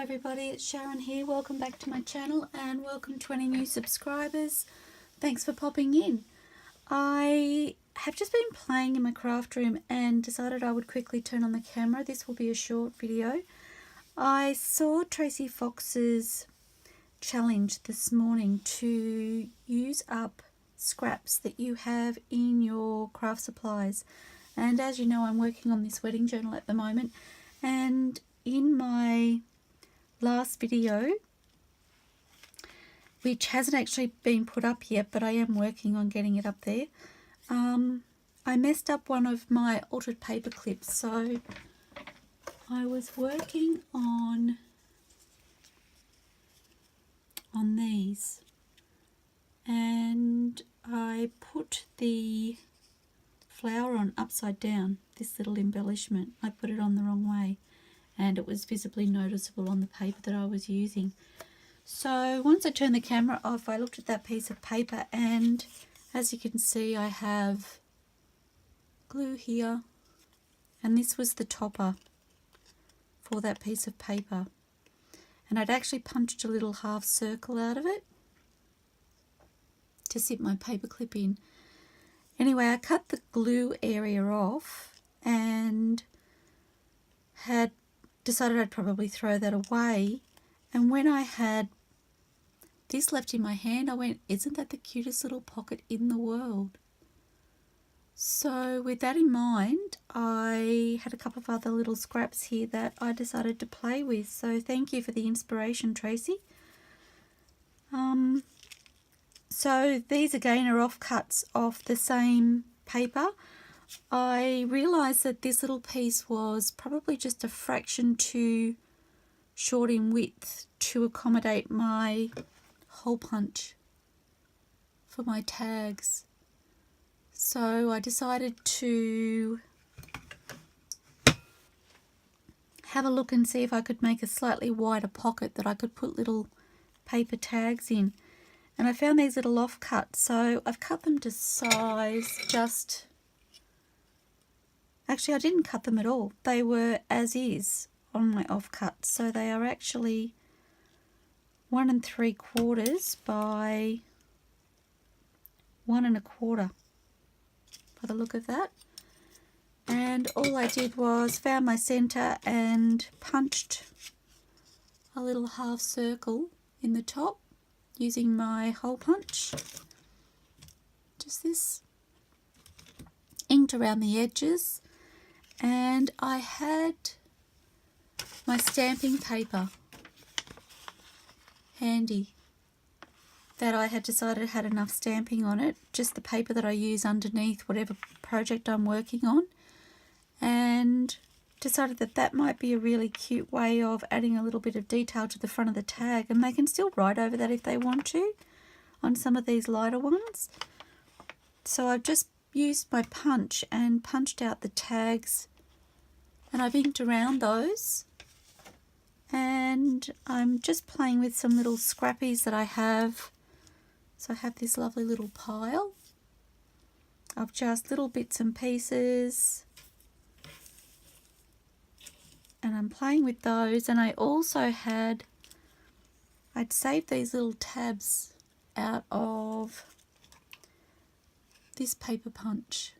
everybody, it's Sharon here. Welcome back to my channel and welcome to any new subscribers. Thanks for popping in. I have just been playing in my craft room and decided I would quickly turn on the camera. This will be a short video. I saw Tracie Fox's challenge this morning to use up scraps that you have in your craft supplies, and as you know, I'm working on this wedding journal at the moment, and in my last video, which hasn't actually been put up yet, but I am working on getting it up there, I messed up one of my altered paper clips. So I was working on these and I put the flower on upside down, this little embellishment. I put it on the wrong way and it was visibly noticeable on the paper that I was using. So once I turned the camera off, I looked at that piece of paper, and as you can see, I have glue here, and this was the topper for that piece of paper, and I'd actually punched a little half circle out of it to sit my paper clip in. Anyway, I cut the glue area off and had decided I'd probably throw that away, and when I had this left in my hand, I went, isn't that the cutest little pocket in the world? So with that in mind, I had a couple of other little scraps here that I decided to play with. So thank you for the inspiration, Tracie. So these again are offcuts of the same paper. I realised that this little piece was probably just a fraction too short in width to accommodate my hole punch for my tags. So I decided to have a look and see if I could make a slightly wider pocket that I could put little paper tags in. And I found these little offcuts, so I've cut them to size just... Actually, I didn't cut them at all. They were as is on my offcuts, so they are actually 1 3/4 by 1 1/4 by the look of that. And all I did was found my center and punched a little half circle in the top using my hole punch. Just this. Inked around the edges, and I had my stamping paper handy that I had decided had enough stamping on it, just the paper that I use underneath whatever project I'm working on, and decided that that might be a really cute way of adding a little bit of detail to the front of the tag, and they can still write over that if they want to on some of these lighter ones. So I've just used my punch and punched out the tags, and I've inked around those, and I'm just playing with some little scrappies that I have. So I have this lovely little pile of just little bits and pieces, and I'm playing with those. And I also had, I'd saved these little tabs out of this paper punch.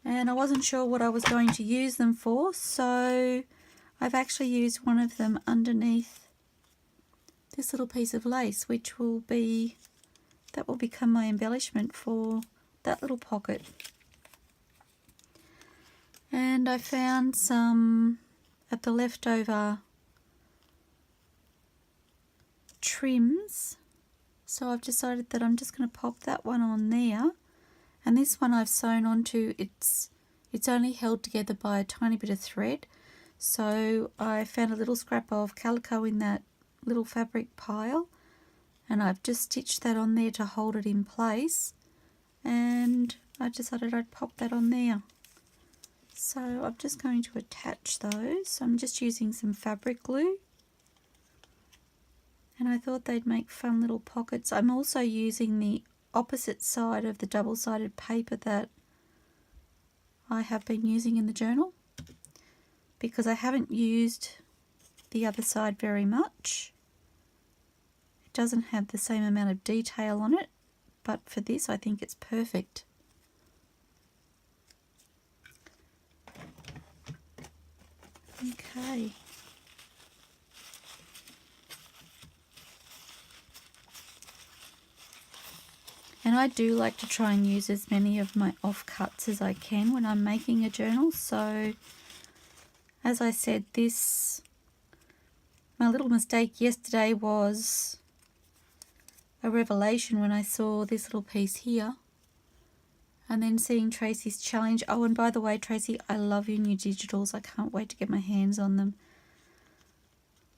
And I wasn't sure what I was going to use them for, so I've actually used one of them underneath this little piece of lace, which will be, that will become my embellishment for that little pocket. And I found some of the leftover trims, so I've decided that I'm just going to pop that one on there, and this one I've sewn onto, it's only held together by a tiny bit of thread. So I found a little scrap of calico in that little fabric pile, and I've just stitched that on there to hold it in place, and I decided I'd pop that on there. So I'm just going to attach those. So I'm just using some fabric glue, and I thought they'd make fun little pockets. I'm also using the opposite side of the double-sided paper that I have been using in the journal, because I haven't used the other side very much. It doesn't have the same amount of detail on it, but for this I think it's perfect. Okay. And I do like to try and use as many of my offcuts as I can when I'm making a journal. So, as I said, my little mistake yesterday was a revelation when I saw this little piece here. And then seeing Tracie's challenge. Oh, and by the way, Tracie, I love your new digitals. I can't wait to get my hands on them.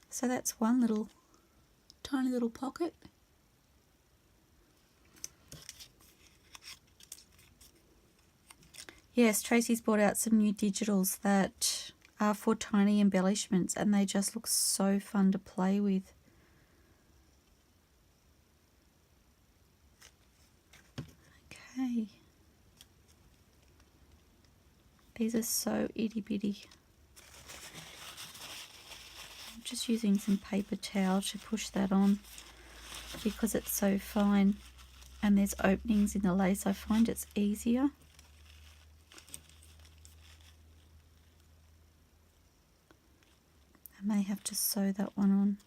So that's one little, tiny little pocket. Yes, Tracie's brought out some new digitals that are for tiny embellishments, and they just look so fun to play with. Okay. These are so itty bitty. I'm just using some paper towel to push that on because it's so fine and there's openings in the lace. I find it's easier. I may have to sew that one on.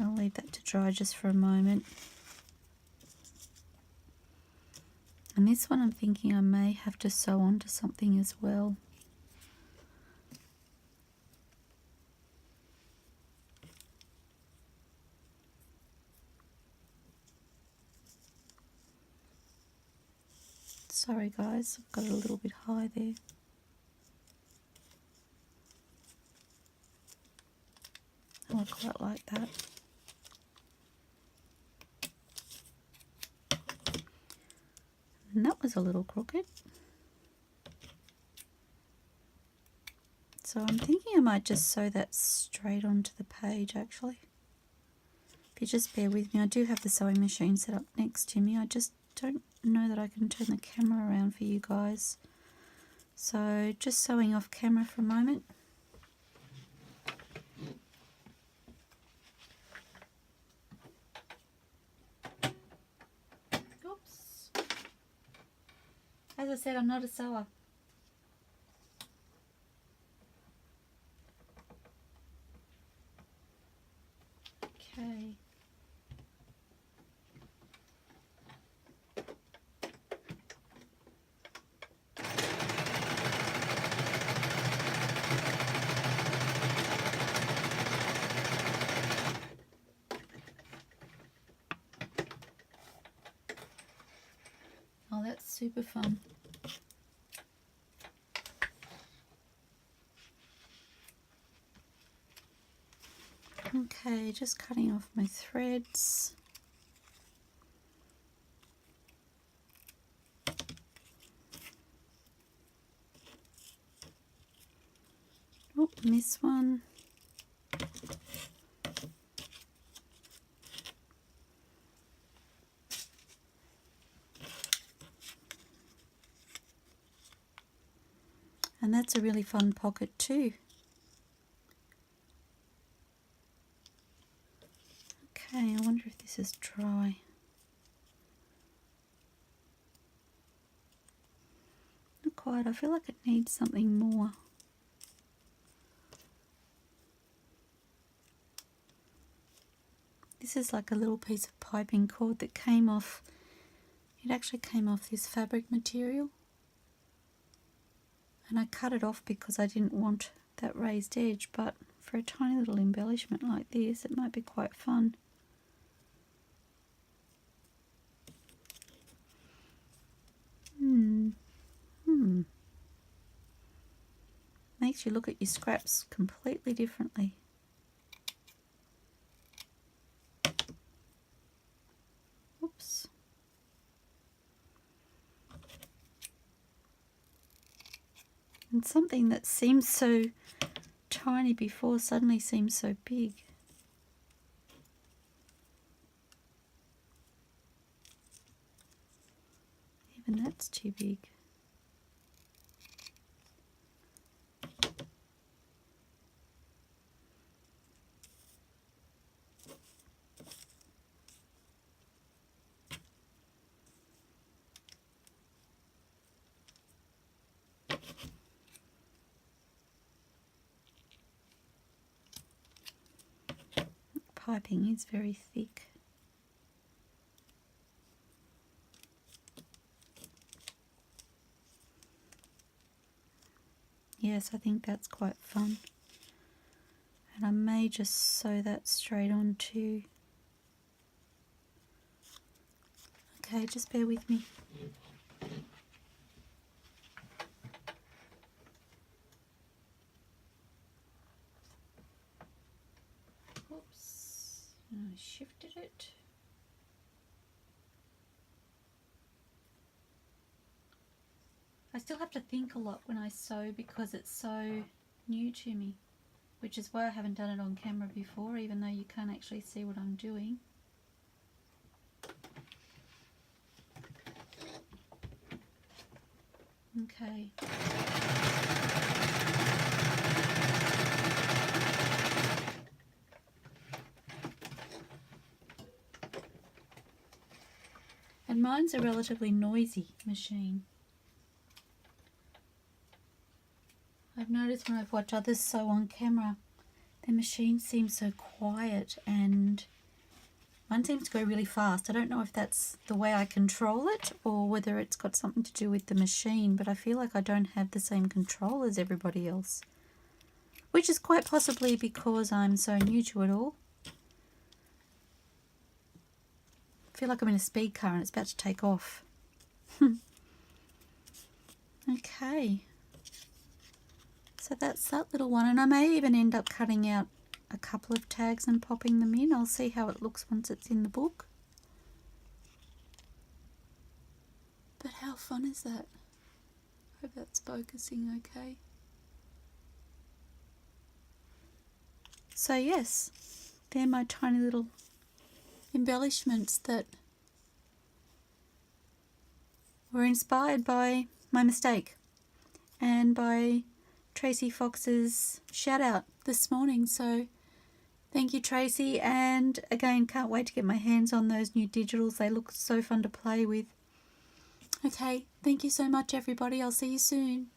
I'll leave that to dry just for a moment. And this one I'm thinking I may have to sew onto something as well. Sorry guys, I've got it a little bit high there. Oh, I quite like that. And that was a little crooked. So I'm thinking I might just sew that straight onto the page actually. If you just bear with me, I do have the sewing machine set up next to me. I just don't know that I can turn the camera around for you guys. So just sewing off camera for a moment. Oops. As I said, I'm not a sewer. Okay. Oh, that's super fun. Okay, just cutting off my threads. Oh, miss one. And that's a really fun pocket too. Okay, I wonder if this is dry. Not quite, I feel like it needs something more. This is like a little piece of piping cord that came off, it actually came off this fabric material. And I cut it off because I didn't want that raised edge, but for a tiny little embellishment like this, it might be quite fun. Makes you look at your scraps completely differently. Oops. And something that seemed so tiny before suddenly seems so big. Even that's too big. Piping is very thick. Yes, I think that's quite fun. And I may just sew that straight onto. Okay, just bear with me. Oops, and I shifted it. I still have to think a lot when I sew because it's so new to me, which is why I haven't done it on camera before, even though you can't actually see what I'm doing. Okay. And mine's a relatively noisy machine. I've noticed when I've watched others sew on camera, their machine seems so quiet and mine seems to go really fast. I don't know if that's the way I control it or whether it's got something to do with the machine, but I feel like I don't have the same control as everybody else, which is quite possibly because I'm so new to it all. I feel like I'm in a speed car and it's about to take off. Okay. So that's that little one, and I may even end up cutting out a couple of tags and popping them in. I'll see how it looks once it's in the book. But how fun is that? Hope that's focusing okay. So yes, they're my tiny little embellishments that were inspired by my mistake and by Tracie Fox's shout out this morning. So thank you, Tracie, and again, can't wait to get my hands on those new digitals. They look so fun to play with. Okay, thank you so much everybody. I'll see you soon.